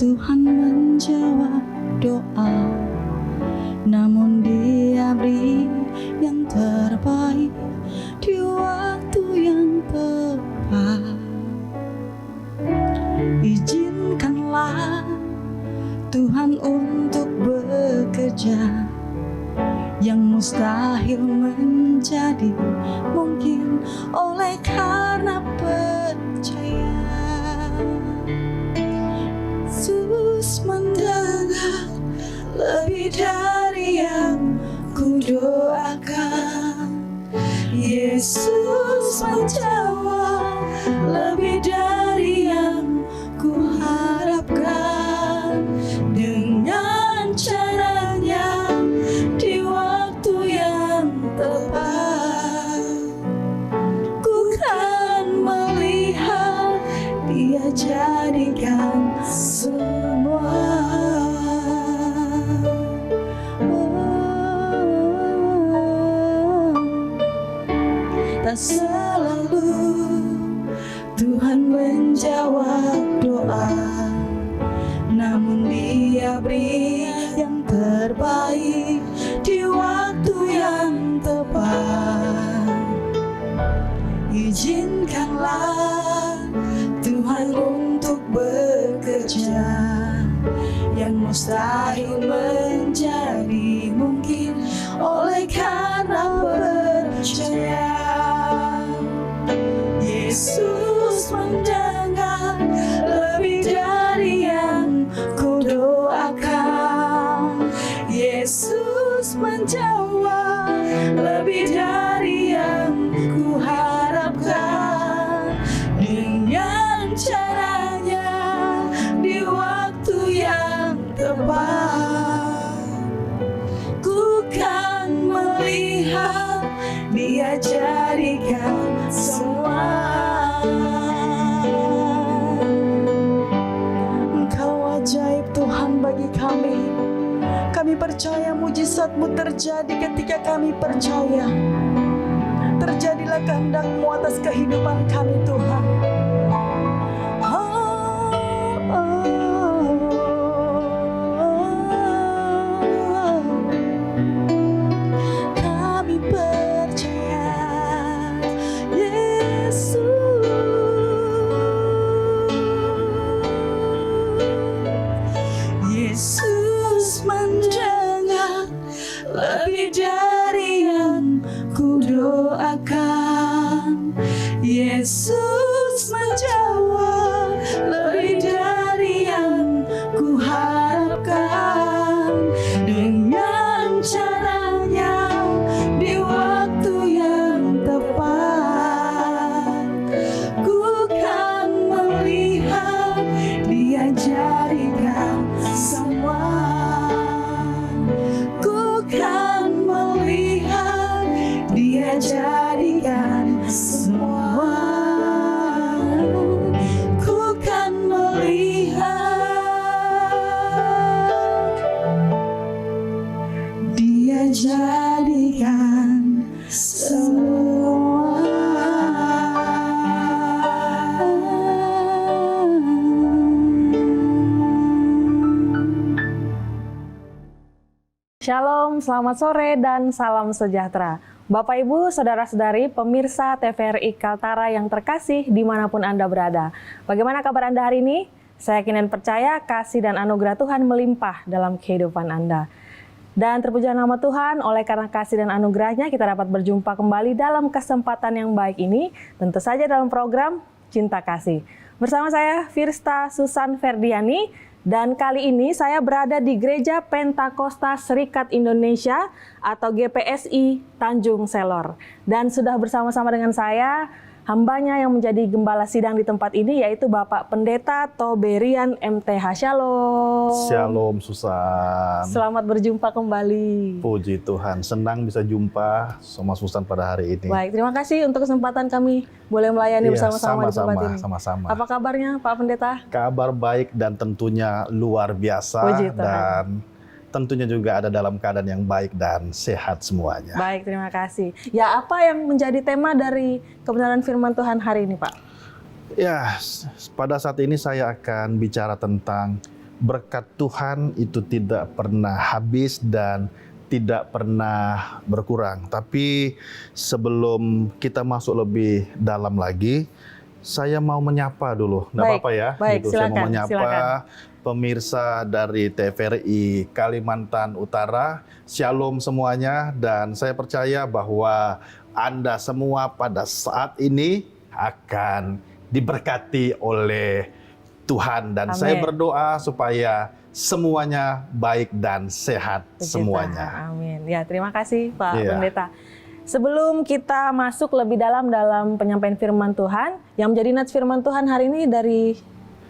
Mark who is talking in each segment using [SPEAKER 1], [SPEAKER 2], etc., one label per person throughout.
[SPEAKER 1] Tuhan menjawab doa, namun Dia beri yang terbaik di waktu yang tepat. Izinkanlah Tuhan untuk bekerja, yang mustahil menjadi mungkin oleh karena percaya. Yesus mendengar lebih dari yang ku doakan. Yesus menjawab lebih dari yang ku harapkan. Dengan caranya di waktu yang tepat, ku kan melihat Dia jadikan semua. Tak selalu Tuhan menjawab doa, namun Dia beri yang terbaik di waktu yang tepat. Izinkanlah Tuhan untuk bekerja, yang mustahil menjadi mungkin oleh karena percaya. Yesus mendengar lebih dari yang ku doakan. Yesus menjawab lebih dari yang ku harapkan. Dengan caranya di waktu yang tepat, ku kan melihat Dia jadikan semua. Engkau ajaib Tuhan bagi kami. Kami percaya mujizat-Mu terjadi ketika kami percaya. Terjadilah kehendak-Mu atas kehidupan kami Tuhan. Kami percaya Yesus. Yesus mendengar lebih dari yang ku doakan. Yesus menjawab lebih dari yang ku harapkan. Dengan caranya di waktu yang tepat, ku kan melihat Dia jadikan semua. Ku kan melihat Dia jadikan semua. Ku kan melihat Dia jadikan semua.
[SPEAKER 2] Shalom, selamat sore dan salam sejahtera. Bapak, Ibu, Saudara-saudari, pemirsa TVRI Kaltara yang terkasih dimanapun Anda berada. Bagaimana kabar Anda hari ini? Saya yakin dan percaya kasih dan anugerah Tuhan melimpah dalam kehidupan Anda. Dan terpujilah nama Tuhan, oleh karena kasih dan anugerahnya kita dapat berjumpa kembali dalam kesempatan yang baik ini, tentu saja dalam program Cinta Kasih. Bersama saya Firsta Susan Ferdiani, dan kali ini saya berada di Gereja Pentakosta Serikat Indonesia atau GPSI Tanjung Selor. Dan sudah bersama-sama dengan saya hambanya yang menjadi gembala sidang di tempat ini, yaitu Bapak Pendeta Toberian MTH. Shalom.
[SPEAKER 3] Shalom Susan.
[SPEAKER 2] Selamat berjumpa kembali.
[SPEAKER 3] Puji Tuhan, senang bisa jumpa sama Susan pada hari ini.
[SPEAKER 2] Baik, terima kasih untuk kesempatan kami boleh melayani bersama-sama di tempat ini.
[SPEAKER 3] Sama-sama.
[SPEAKER 2] Apa kabarnya Pak Pendeta?
[SPEAKER 3] Kabar baik dan tentunya luar biasa.
[SPEAKER 2] Puji Tuhan.
[SPEAKER 3] Dan tentunya juga ada dalam keadaan yang baik dan sehat semuanya.
[SPEAKER 2] Baik, terima kasih. Ya, apa yang menjadi tema dari kebenaran firman Tuhan hari ini, Pak?
[SPEAKER 3] Ya, pada saat ini saya akan bicara tentang berkat Tuhan itu tidak pernah habis dan tidak pernah berkurang. Tapi sebelum kita masuk lebih dalam lagi, saya mau menyapa dulu. Nggak
[SPEAKER 2] Baik,
[SPEAKER 3] apa-apa ya?
[SPEAKER 2] baik,
[SPEAKER 3] Saya mau
[SPEAKER 2] silakan,
[SPEAKER 3] menyapa
[SPEAKER 2] silakan.
[SPEAKER 3] pemirsa dari TVRI Kalimantan Utara. Shalom semuanya, dan saya percaya bahwa Anda semua pada saat ini akan diberkati oleh Tuhan, dan
[SPEAKER 2] Amin.
[SPEAKER 3] saya berdoa supaya semuanya baik dan sehat
[SPEAKER 2] Puji
[SPEAKER 3] semuanya.
[SPEAKER 2] Tuhan. Amin. Ya, terima kasih Pak
[SPEAKER 3] Iya.
[SPEAKER 2] Pendeta. Sebelum kita masuk lebih dalam penyampaian firman Tuhan, yang menjadi nats firman Tuhan hari ini dari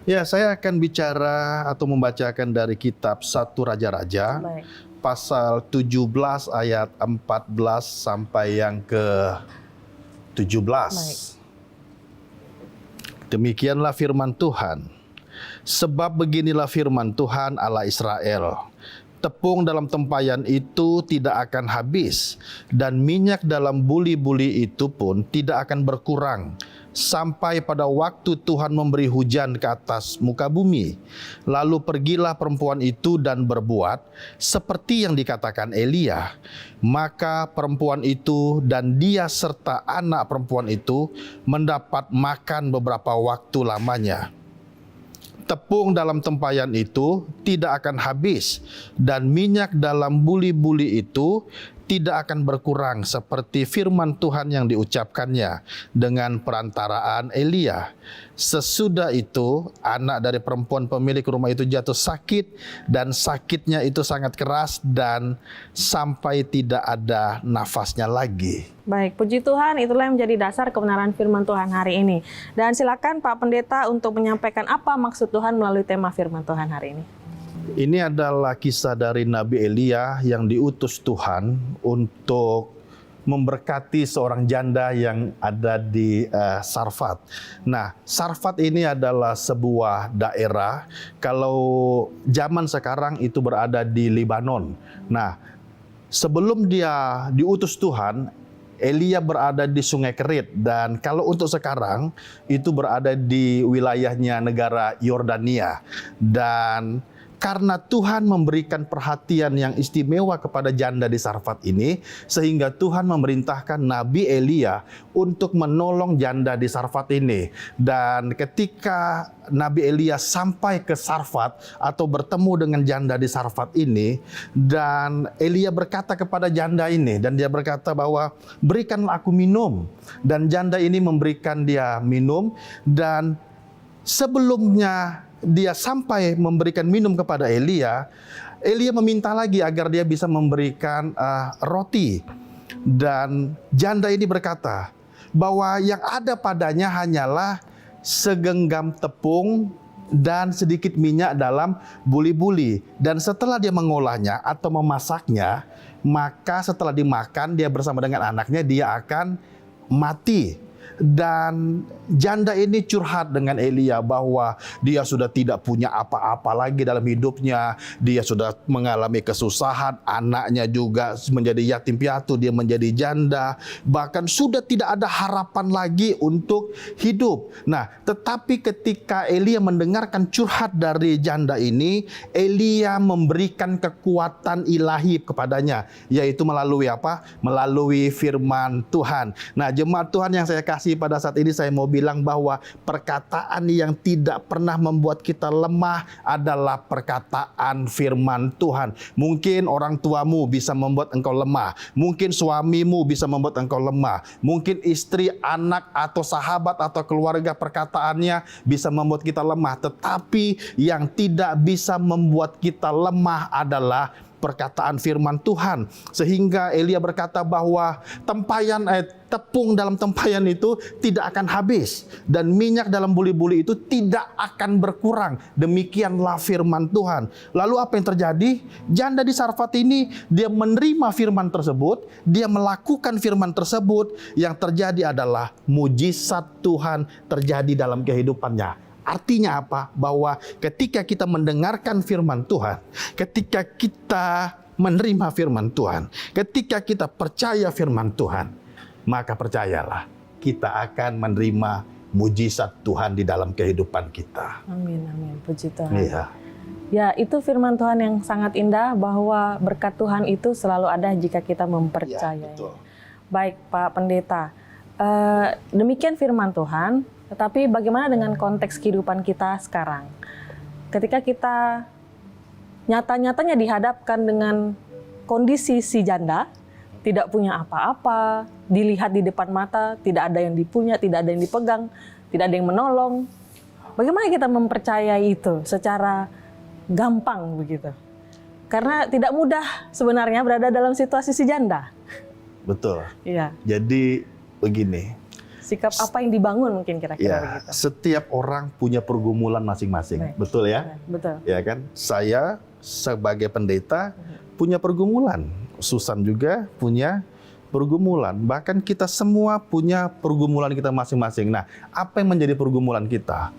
[SPEAKER 3] Ya, saya akan bicara atau membacakan dari kitab 1 Raja-Raja,
[SPEAKER 2] baik.
[SPEAKER 3] pasal 17 ayat 14 sampai yang ke 17.
[SPEAKER 2] Baik.
[SPEAKER 3] Demikianlah firman Tuhan. Sebab beginilah firman Tuhan Allah Israel. Tepung dalam tempayan itu tidak akan habis, dan minyak dalam buli-buli itu pun tidak akan berkurang, sampai pada waktu Tuhan memberi hujan ke atas muka bumi. Lalu pergilah perempuan itu dan berbuat seperti yang dikatakan Elia. Maka perempuan itu dan dia serta anak perempuan itu mendapat makan beberapa waktu lamanya. Tepung dalam tempayan itu tidak akan habis, dan minyak dalam buli-buli itu tidak akan berkurang, seperti firman Tuhan yang diucapkannya dengan perantaraan Elia. Sesudah itu, anak dari perempuan pemilik rumah itu jatuh sakit, dan sakitnya itu sangat keras, dan sampai tidak ada nafasnya lagi.
[SPEAKER 2] Baik, puji Tuhan, itulah yang menjadi dasar kebenaran firman Tuhan hari ini. Dan silakan Pak Pendeta untuk menyampaikan apa maksud Tuhan melalui tema firman Tuhan hari ini.
[SPEAKER 3] Ini adalah kisah dari Nabi Elia yang diutus Tuhan untuk memberkati seorang janda yang ada di Sarfat. Nah, Sarfat ini adalah sebuah daerah, kalau zaman sekarang itu berada di Lebanon. Nah, sebelum dia diutus Tuhan, Elia berada di Sungai Kerit, dan kalau untuk sekarang itu berada di wilayahnya negara Yordania. Dan karena Tuhan memberikan perhatian yang istimewa kepada janda di Sarfat ini, sehingga Tuhan memerintahkan Nabi Elia untuk menolong janda di Sarfat ini. Dan ketika Nabi Elia sampai ke Sarfat atau bertemu dengan janda di Sarfat ini, dan Elia berkata kepada janda ini, dan dia berkata bahwa berikanlah aku minum. Dan janda ini memberikan dia minum, dan sebelumnya dia sampai memberikan minum kepada Elia, Elia meminta lagi agar dia bisa memberikan roti. Dan janda ini berkata bahwa yang ada padanya hanyalah segenggam tepung dan sedikit minyak dalam buli-buli. Dan setelah dia mengolahnya atau memasaknya, maka setelah dimakan dia bersama dengan anaknya, dia akan mati. Dan janda ini curhat dengan Elia bahwa dia sudah tidak punya apa-apa lagi dalam hidupnya. Dia sudah mengalami kesusahan, anaknya juga menjadi yatim piatu, dia menjadi janda. Bahkan sudah tidak ada harapan lagi untuk hidup. Nah, tetapi ketika Elia mendengarkan curhat dari janda ini, Elia memberikan kekuatan ilahi kepadanya, yaitu melalui apa? Melalui firman Tuhan. Nah, jemaat Tuhan yang saya kasih pada saat ini, saya mau bilang bahwa perkataan yang tidak pernah membuat kita lemah adalah perkataan firman Tuhan. Mungkin orang tuamu bisa membuat engkau lemah, mungkin suamimu bisa membuat engkau lemah, mungkin istri, anak, atau sahabat atau keluarga perkataannya bisa membuat kita lemah. Tetapi yang tidak bisa membuat kita lemah adalah perkataan firman Tuhan. Sehingga Elia berkata bahwa tepung dalam tempayan itu tidak akan habis, dan minyak dalam buli-buli itu tidak akan berkurang. Demikianlah firman Tuhan. Lalu apa yang terjadi? Janda di Sarfat ini, dia menerima firman tersebut, dia melakukan firman tersebut. Yang terjadi adalah mujizat Tuhan terjadi dalam kehidupannya. Artinya apa? Bahwa ketika kita mendengarkan firman Tuhan, ketika kita menerima firman Tuhan, ketika kita percaya firman Tuhan, maka percayalah, kita akan menerima mujizat Tuhan di dalam kehidupan kita.
[SPEAKER 2] Amin, amin. Puji Tuhan.
[SPEAKER 3] Iya.
[SPEAKER 2] Ya, itu firman Tuhan yang sangat indah bahwa berkat Tuhan itu selalu ada jika kita mempercayainya.
[SPEAKER 3] betul.
[SPEAKER 2] Baik, Pak Pendeta. Demikian firman Tuhan, tetapi bagaimana dengan konteks kehidupan kita sekarang? Ketika kita nyata-nyatanya dihadapkan dengan kondisi si janda, tidak punya apa-apa, dilihat di depan mata, tidak ada yang dipunya, tidak ada yang dipegang, tidak ada yang menolong. Bagaimana kita mempercayai itu secara gampang begitu? Karena tidak mudah sebenarnya berada dalam situasi si janda.
[SPEAKER 3] Betul.
[SPEAKER 2] Iya.
[SPEAKER 3] Jadi begini,
[SPEAKER 2] Sikap apa yang dibangun mungkin kira-kira
[SPEAKER 3] ya,
[SPEAKER 2] begitu.
[SPEAKER 3] setiap orang punya pergumulan masing-masing,
[SPEAKER 2] Baik.
[SPEAKER 3] betul ya?
[SPEAKER 2] Betul.
[SPEAKER 3] Ya kan? Saya sebagai pendeta punya pergumulan, Susan juga punya pergumulan. Bahkan kita semua punya pergumulan kita masing-masing. Nah, apa yang menjadi pergumulan kita?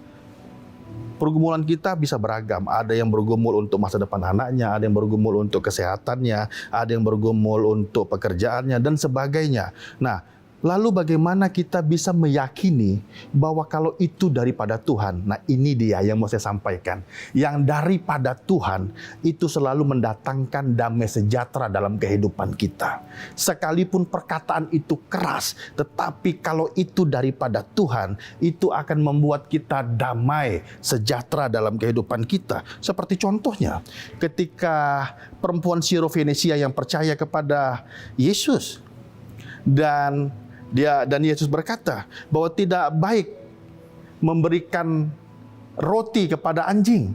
[SPEAKER 3] Pergumulan kita bisa beragam. Ada yang bergumul untuk masa depan anaknya, ada yang bergumul untuk kesehatannya, ada yang bergumul untuk pekerjaannya, dan sebagainya. Nah, lalu bagaimana kita bisa meyakini bahwa kalau itu daripada Tuhan? Nah, ini dia yang mau saya sampaikan. Yang daripada Tuhan itu selalu mendatangkan damai sejahtera dalam kehidupan kita. Sekalipun perkataan itu keras, tetapi kalau itu daripada Tuhan, itu akan membuat kita damai sejahtera dalam kehidupan kita. Seperti contohnya, ketika perempuan Sirofenesia yang percaya kepada Yesus, dan Yesus berkata bahwa tidak baik memberikan roti kepada anjing.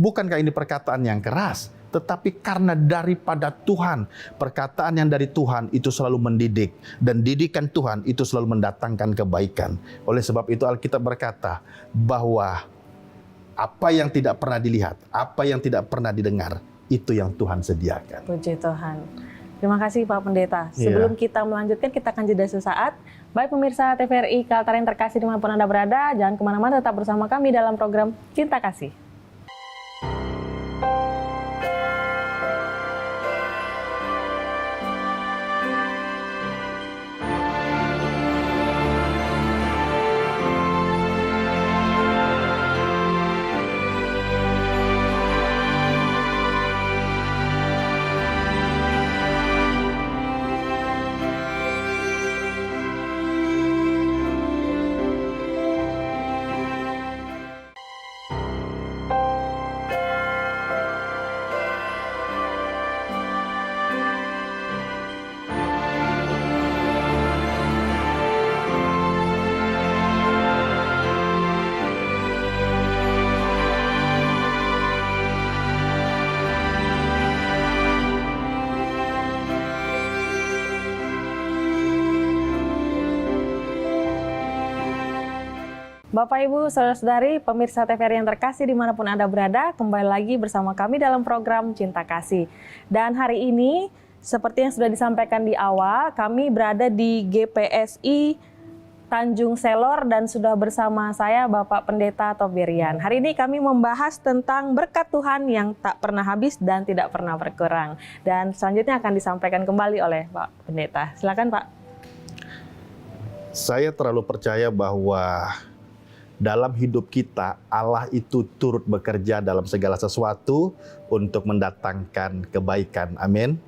[SPEAKER 3] Bukankah ini perkataan yang keras? Tetapi karena daripada Tuhan, perkataan yang dari Tuhan itu selalu mendidik. Dan didikan Tuhan itu selalu mendatangkan kebaikan. Oleh sebab itu Alkitab berkata bahwa apa yang tidak pernah dilihat, apa yang tidak pernah didengar, itu yang Tuhan sediakan.
[SPEAKER 2] Puji Tuhan. Terima kasih Pak Pendeta.
[SPEAKER 3] Iya.
[SPEAKER 2] Sebelum kita melanjutkan, kita akan jeda sesaat. Baik pemirsa TVRI Kaltara yang terkasih dimanapun Anda berada, jangan kemana-mana, tetap bersama kami dalam program Cinta Kasih. Bapak, Ibu, Saudara-saudari, pemirsa TVRI yang terkasih dimanapun Anda berada, kembali lagi bersama kami dalam program Cinta Kasih. Dan hari ini, seperti yang sudah disampaikan di awal, kami berada di GPSI Tanjung Selor dan sudah bersama saya Bapak Pendeta Toberian. Hari ini kami membahas tentang berkat Tuhan yang tak pernah habis dan tidak pernah berkurang. Dan selanjutnya akan disampaikan kembali oleh Pak Pendeta. Silakan Pak.
[SPEAKER 3] Saya terlalu percaya bahwa dalam hidup kita, Allah itu turut bekerja dalam segala sesuatu untuk mendatangkan kebaikan. Amin.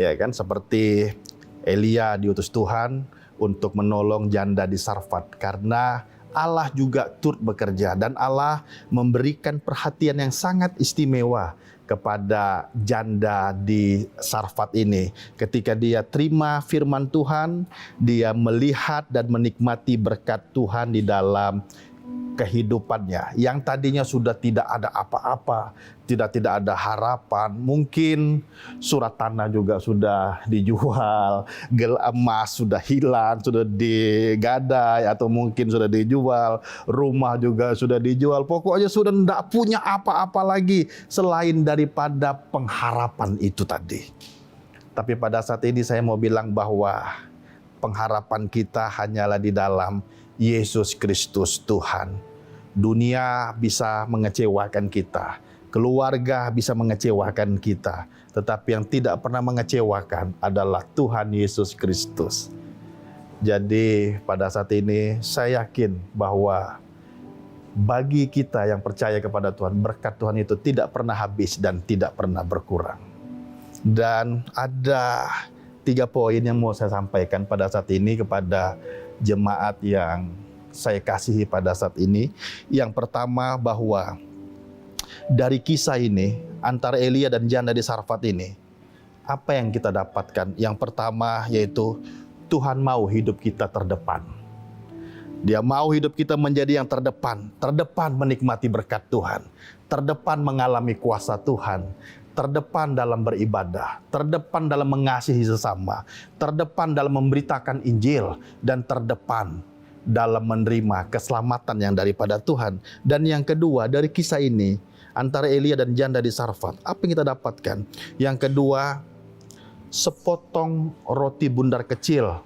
[SPEAKER 3] Ya kan, seperti Elia diutus Tuhan untuk menolong janda di Sarfat. Karena Allah juga turut bekerja dan Allah memberikan perhatian yang sangat istimewa kepada janda di Sarfat ini. Ketika dia terima firman Tuhan, dia melihat dan menikmati berkat Tuhan di dalam kehidupannya yang tadinya sudah tidak ada apa-apa, tidak ada harapan. Mungkin surat tanah juga sudah dijual, emas sudah hilang, sudah digadai atau mungkin sudah dijual, rumah juga sudah dijual. Pokoknya sudah tidak punya apa-apa lagi selain daripada pengharapan itu tadi. Tapi pada saat ini saya mau bilang bahwa pengharapan kita hanyalah di dalam Yesus Kristus Tuhan. Dunia bisa mengecewakan kita, keluarga bisa mengecewakan kita, tetapi yang tidak pernah mengecewakan adalah Tuhan Yesus Kristus. Jadi pada saat ini saya yakin bahwa bagi kita yang percaya kepada Tuhan, berkat Tuhan itu tidak pernah habis dan tidak pernah berkurang. Dan ada 3 poin yang mau saya sampaikan pada saat ini kepada jemaat yang saya kasihi pada saat ini. Yang pertama, bahwa dari kisah ini antara Elia dan janda di Sarfat ini, apa yang kita dapatkan? Yang pertama yaitu Tuhan mau hidup kita terdepan. Dia mau hidup kita menjadi yang terdepan menikmati berkat Tuhan, terdepan mengalami kuasa Tuhan, terdepan dalam beribadah, terdepan dalam mengasihi sesama, terdepan dalam memberitakan Injil, dan terdepan dalam menerima keselamatan yang daripada Tuhan. Dan yang kedua, dari kisah ini antara Elia dan janda di Sarfat, apa yang kita dapatkan? Yang kedua, sepotong roti bundar kecil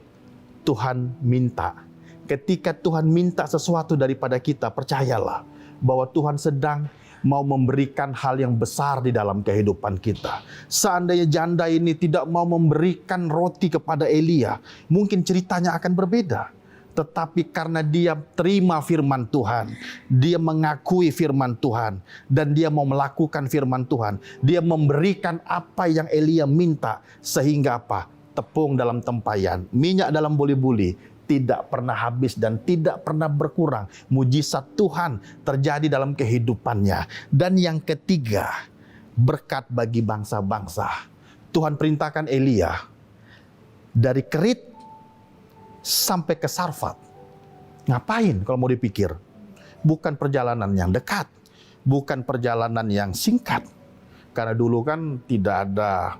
[SPEAKER 3] Tuhan minta. Ketika Tuhan minta sesuatu daripada kita, percayalah bahwa Tuhan sedang mau memberikan hal yang besar di dalam kehidupan kita. Seandainya janda ini tidak mau memberikan roti kepada Elia, mungkin ceritanya akan berbeda. Tetapi karena dia terima firman Tuhan, dia mengakui firman Tuhan, dan dia mau melakukan firman Tuhan, dia memberikan apa yang Elia minta, sehingga apa? Tepung dalam tempayan, minyak dalam buli-buli, tidak pernah habis dan tidak pernah berkurang. Mujizat Tuhan terjadi dalam kehidupannya. Dan yang ketiga, berkat bagi bangsa-bangsa. Tuhan perintahkan Elia dari Kerit sampai ke Sarfat. Ngapain kalau mau dipikir? Bukan perjalanan yang dekat, bukan perjalanan yang singkat. Karena dulu kan tidak ada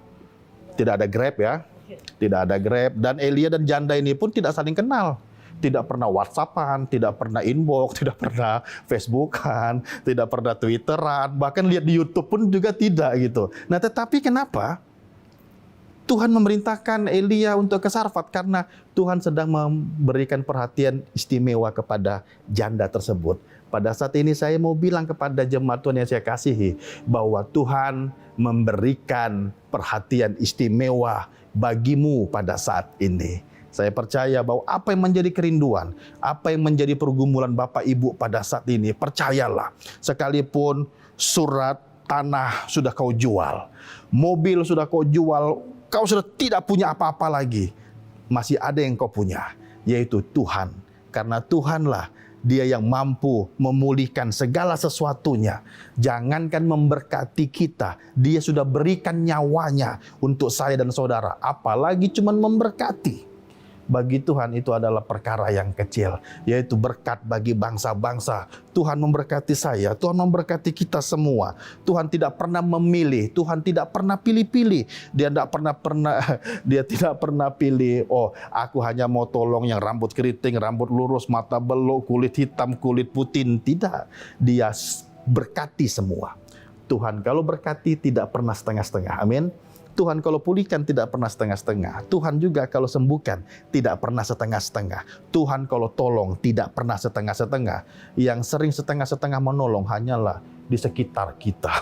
[SPEAKER 3] Grab ya. Tidak ada Grab, dan Elia dan janda ini pun tidak saling kenal. Tidak pernah WhatsAppan, tidak pernah inbox, tidak pernah Facebookan, tidak pernah Twitteran, bahkan lihat di YouTube pun juga tidak gitu. Nah, tetapi kenapa Tuhan memerintahkan Elia untuk ke Sarfat? Karena Tuhan sedang memberikan perhatian istimewa kepada janda tersebut. Pada saat ini saya mau bilang kepada jemaat Tuhan yang saya kasihi, bahwa Tuhan memberikan perhatian istimewa bagimu pada saat ini. Saya percaya bahwa apa yang menjadi kerinduan, apa yang menjadi pergumulan Bapak Ibu pada saat ini, percayalah, sekalipun surat tanah sudah kau jual, mobil sudah kau jual, kau sudah tidak punya apa-apa lagi, masih ada yang kau punya, yaitu Tuhan. Karena Tuhanlah Dia yang mampu memulihkan segala sesuatunya. Jangankan memberkati kita, Dia sudah berikan nyawanya untuk saya dan saudara. Apalagi cuma memberkati. Bagi Tuhan itu adalah perkara yang kecil, yaitu berkat bagi bangsa-bangsa. Tuhan memberkati saya, Tuhan memberkati kita semua. Tuhan tidak pernah memilih, Tuhan tidak pernah pilih-pilih. Dia tidak pernah pilih, oh aku hanya mau tolong yang rambut keriting, rambut lurus, mata belok, kulit hitam, kulit putih. Tidak, Dia berkati semua. Tuhan kalau berkati tidak pernah setengah-setengah. Amin. Tuhan kalau pulihkan tidak pernah setengah-setengah. Tuhan juga kalau sembuhkan tidak pernah setengah-setengah. Tuhan kalau tolong tidak pernah setengah-setengah. Yang sering setengah-setengah menolong hanyalah di sekitar kita.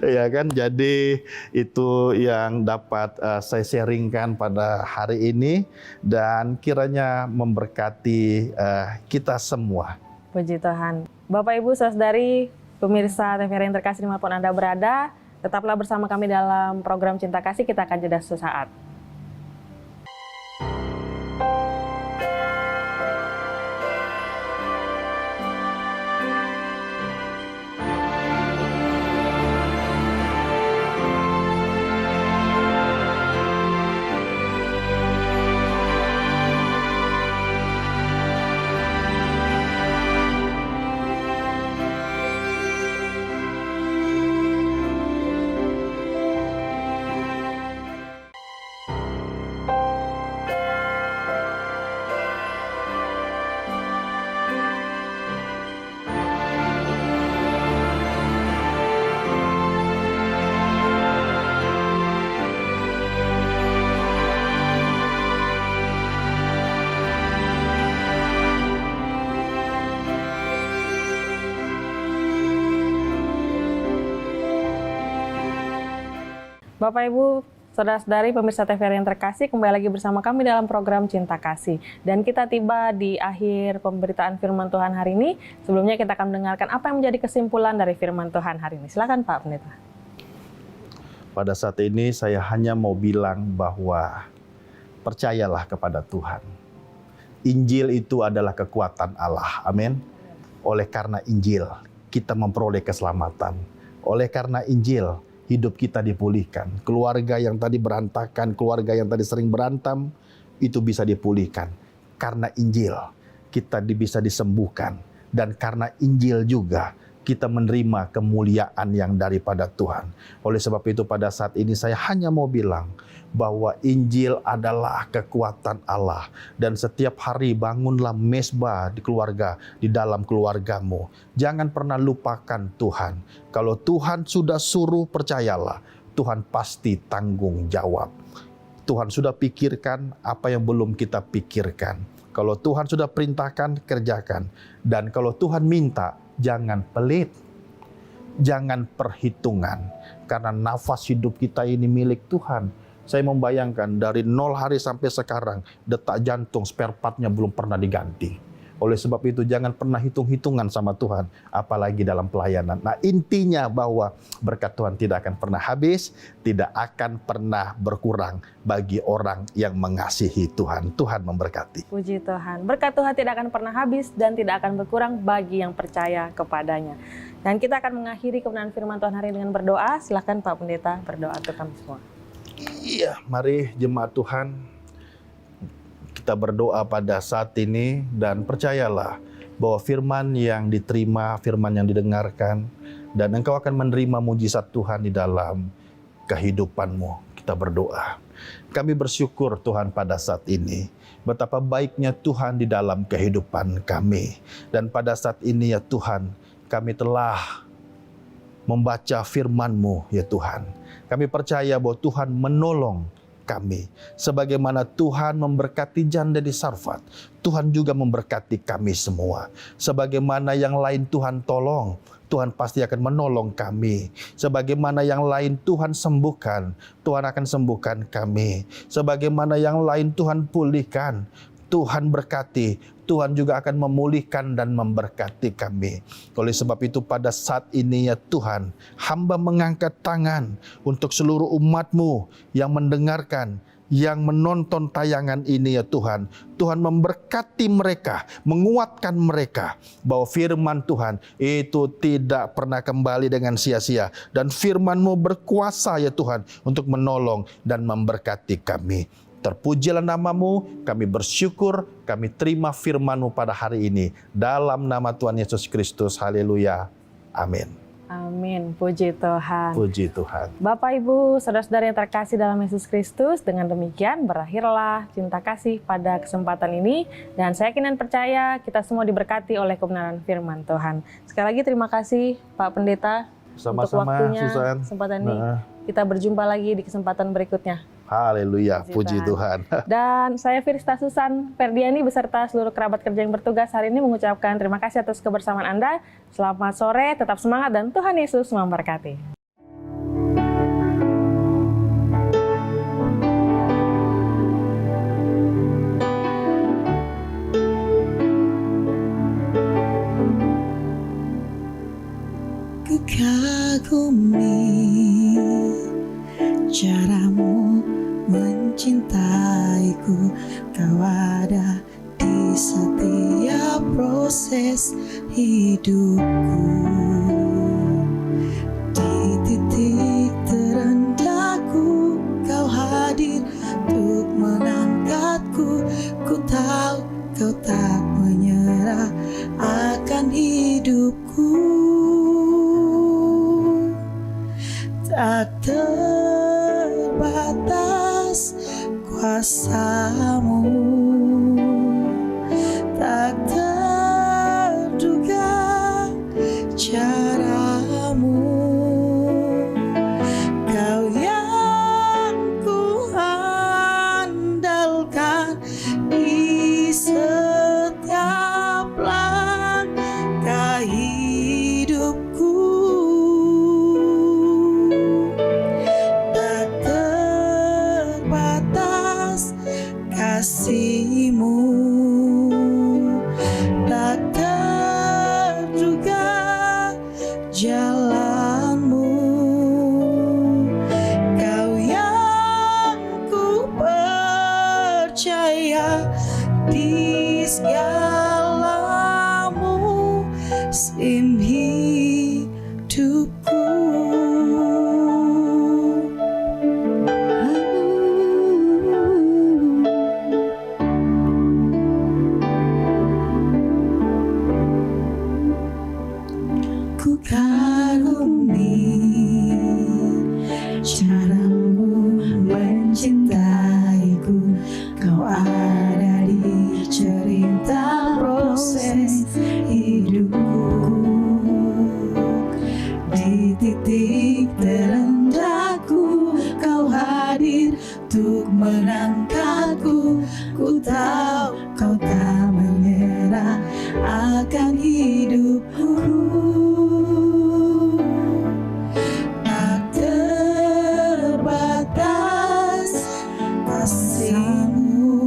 [SPEAKER 3] Ya kan? Jadi itu yang dapat saya sharingkan pada hari ini, dan kiranya memberkati kita semua.
[SPEAKER 2] Puji Tuhan. Bapak Ibu saudari pemirsa TVRI yang terkasih dimanapun Anda berada, tetaplah bersama kami dalam program Cinta Kasih. Kita akan jeda sesaat. Bapak Ibu Saudara-saudari pemirsa TVRI yang terkasih, kembali lagi bersama kami dalam program Cinta Kasih. Dan kita tiba di akhir pemberitaan firman Tuhan hari ini. Sebelumnya kita akan mendengarkan apa yang menjadi kesimpulan dari firman Tuhan hari ini. Silakan Pak Pendeta.
[SPEAKER 3] Pada saat ini saya hanya mau bilang bahwa percayalah kepada Tuhan. Injil itu adalah kekuatan Allah. Amin. Oleh karena Injil, kita memperoleh keselamatan. Oleh karena Injil, hidup kita dipulihkan. Keluarga yang tadi berantakan, keluarga yang tadi sering berantem, itu bisa dipulihkan. Karena Injil, kita bisa disembuhkan. Dan karena Injil juga, kita menerima kemuliaan yang daripada Tuhan. Oleh sebab itu pada saat ini saya hanya mau bilang bahwa Injil adalah kekuatan Allah. Dan setiap hari bangunlah mezbah di keluarga, di dalam keluargamu. Jangan pernah lupakan Tuhan. Kalau Tuhan sudah suruh, percayalah, Tuhan pasti tanggung jawab. Tuhan sudah pikirkan apa yang belum kita pikirkan. Kalau Tuhan sudah perintahkan, kerjakan. Dan kalau Tuhan minta, jangan pelit. Jangan perhitungan. Karena nafas hidup kita ini milik Tuhan. Saya membayangkan dari 0 hari sampai sekarang, detak jantung spare part-nya belum pernah diganti. Oleh sebab itu jangan pernah hitung-hitungan sama Tuhan, apalagi dalam pelayanan. Nah, intinya bahwa berkat Tuhan tidak akan pernah habis, tidak akan pernah berkurang bagi orang yang mengasihi Tuhan. Tuhan memberkati.
[SPEAKER 2] Puji Tuhan. Berkat Tuhan tidak akan pernah habis dan tidak akan berkurang bagi yang percaya kepadanya. Dan kita akan mengakhiri kebenaran firman Tuhan hari ini dengan berdoa. Silakan Pak Pendeta berdoa untuk kami semua.
[SPEAKER 3] Iya, mari jemaat Tuhan, kita berdoa pada saat ini dan percayalah bahwa firman yang diterima, firman yang didengarkan, dan engkau akan menerima mujizat Tuhan di dalam kehidupanmu. Kita berdoa. Kami bersyukur Tuhan pada saat ini, betapa baiknya Tuhan di dalam kehidupan kami. Dan pada saat ini ya Tuhan, kami telah membaca firman-Mu ya Tuhan. Kami percaya bahwa Tuhan menolong kami. Sebagaimana Tuhan memberkati janda di Sarfat, Tuhan juga memberkati kami semua. Sebagaimana yang lain Tuhan tolong, Tuhan pasti akan menolong kami. Sebagaimana yang lain Tuhan sembuhkan, Tuhan akan sembuhkan kami. Sebagaimana yang lain Tuhan pulihkan, Tuhan berkati, Tuhan juga akan memulihkan dan memberkati kami. Oleh sebab itu pada saat ini ya Tuhan, hamba mengangkat tangan untuk seluruh umat-Mu yang mendengarkan, yang menonton tayangan ini ya Tuhan. Tuhan memberkati mereka, menguatkan mereka bahwa firman Tuhan itu tidak pernah kembali dengan sia-sia. Dan firman-Mu berkuasa ya Tuhan untuk menolong dan memberkati kami. Terpujilah nama-Mu, kami bersyukur, kami terima firman-Mu pada hari ini. Dalam nama Tuhan Yesus Kristus, haleluya, amin.
[SPEAKER 2] Amin, puji Tuhan.
[SPEAKER 3] Puji Tuhan.
[SPEAKER 2] Bapak, Ibu, saudara-saudara yang terkasih dalam Yesus Kristus, dengan demikian berakhirlah Cinta Kasih pada kesempatan ini. Dan saya yakin dan percaya kita semua diberkati oleh kebenaran firman Tuhan. Sekali lagi terima kasih Pak Pendeta untuk waktunya,
[SPEAKER 3] Susan.
[SPEAKER 2] kesempatan ini. Kita berjumpa lagi di kesempatan berikutnya.
[SPEAKER 3] Haleluya, puji Tuhan.
[SPEAKER 2] Dan saya Firsta Susan Ferdiani beserta seluruh kerabat kerja yang bertugas hari ini mengucapkan terima kasih atas kebersamaan Anda. Selamat sore, tetap semangat dan Tuhan Yesus memberkati.
[SPEAKER 1] Kagumi caramu mencintaiku, kau ada di setiap proses hidupku. Di titik terendahku, kau hadir untuk mengangkatku. Ku tahu kau tak menyerah akan hidupku. Tak terbatas kuasa-Mu, tak terduga cara-Mu. Kau yang ku andalkan di setiap langkah hidupku. Tak jalanmu, Kau yang ku percaya di segala musim hidupku. Ku kagumi caramu mencintaiku, Kau ada di cerita proses hidupku. Di titik terendahku Kau hadir untuk mengangkatku. Ku tahu Kau tak menyerah akan hidupku. Tak terbatas kasih-Mu,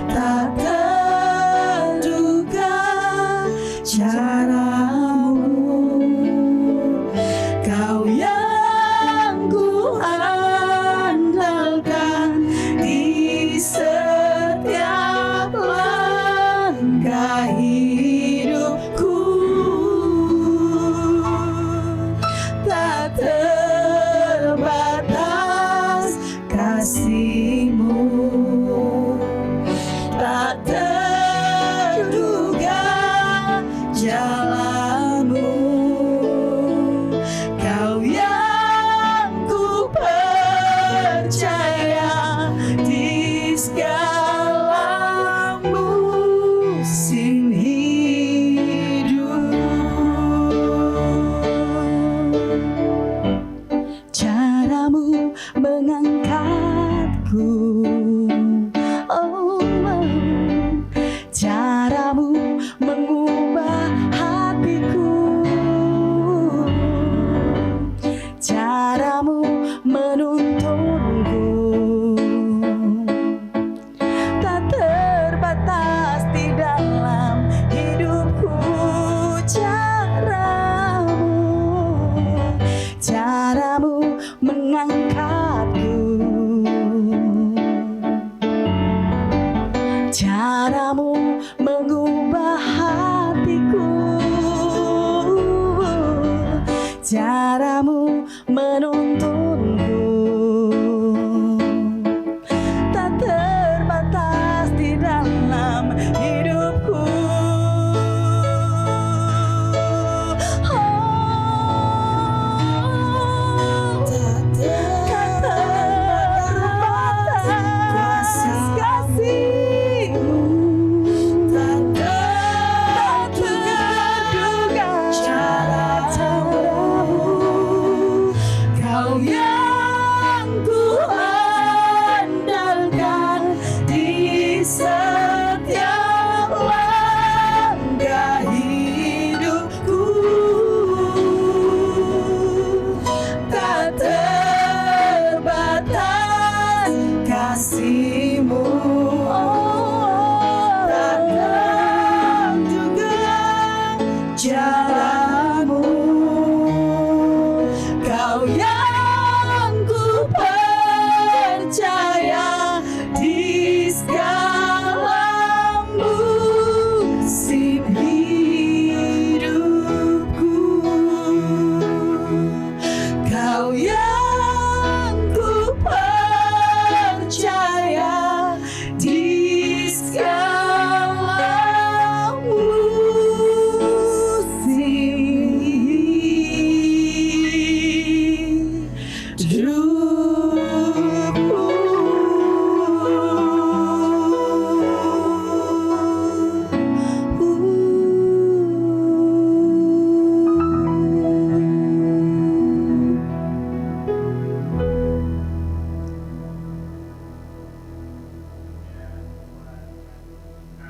[SPEAKER 1] tak terduga cara-Mu. Kau yang ku andalkan di setiap langkah hidupku. Tak terbatas kasih-Mu, tak terduga jalan-Mu. Kau yang ku percaya di segala musim hidup. Cara-Mu mengangkatku, oh, cara-Mu mengubah hatiku, cara-Mu menuntunku. Tak terbatas di dalam hidupku. Cara-Mu mengangkatku, cara-Mu mengubah hatiku, cara-Mu menuntunku. Tak terbatas di dalam hidupku. Tak terbatas kasih-Mu, tak terduga cara-Mu. Kau yang ku andalkan di setiap langkah hidupku. Tak terbatas kasih-Mu, tak terduga jalan.